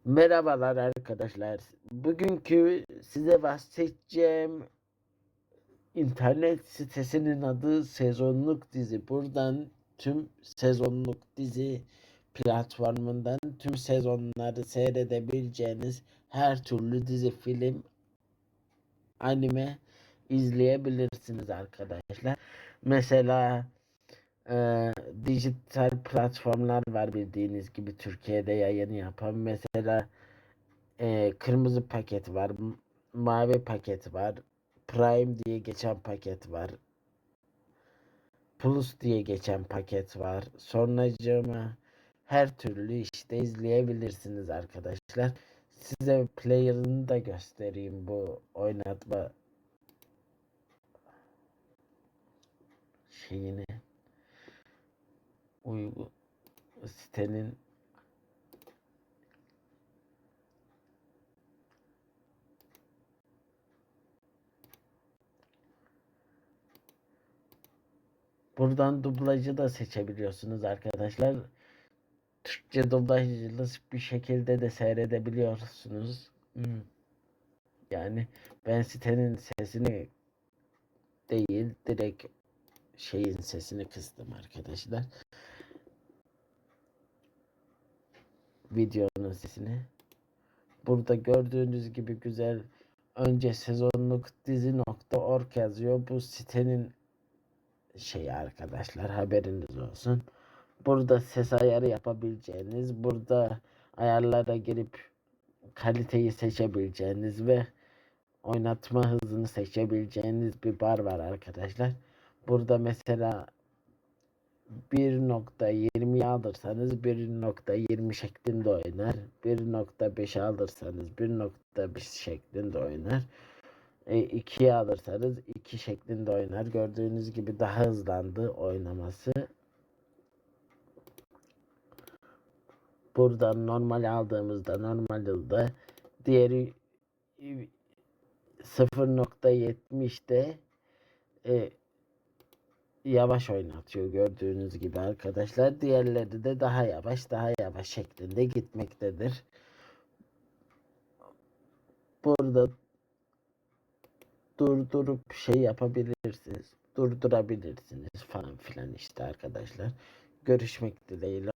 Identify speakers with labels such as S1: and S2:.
S1: Merhabalar arkadaşlar. Bugünkü size bahsedeceğim internet sitesinin adı Sezonluk Dizi. Buradan tüm sezonluk dizi platformundan tüm sezonları seyredebileceğiniz her türlü dizi, film, anime izleyebilirsiniz arkadaşlar. Mesela dijital platformlar var bildiğiniz gibi Türkiye'de yayın yapan. Mesela kırmızı paket var, mavi paket var, Prime diye geçen paket var, Plus diye geçen paket var. Sonracığıma her türlü işte izleyebilirsiniz arkadaşlar. Size player'ını da göstereyim bu oynatma şeyini. Uygun sitenin buradan dublajı da seçebiliyorsunuz arkadaşlar. Türkçe dublajlı bir şekilde de seyredebiliyorsunuz. Yani ben sitenin sesini değil direkt şeyin sesini kıstım arkadaşlar. Videonun sesini. Burada gördüğünüz gibi güzel önce sezonluk dizi.org yazıyor. Bu sitenin şeyi arkadaşlar, haberiniz olsun. Burada ses ayarı yapabileceğiniz, burada ayarlara girip kaliteyi seçebileceğiniz ve oynatma hızını seçebileceğiniz bir bar var arkadaşlar. Burada mesela 1.20 alırsanız 1.20 şeklinde oynar. 1.5 alırsanız 1.5 şeklinde oynar. 2'ye alırsanız 2 şeklinde oynar. Gördüğünüz gibi daha hızlandı oynaması. Buradan normal aldığımızda normal yılda, diğeri 0.70'de yavaş oynatıyor gördüğünüz gibi arkadaşlar. Diğerleri de daha yavaş şeklinde gitmektedir. Burada durdurup şey yapabilirsiniz. Durdurabilirsiniz falan filan işte arkadaşlar. Görüşmek dileğiyle.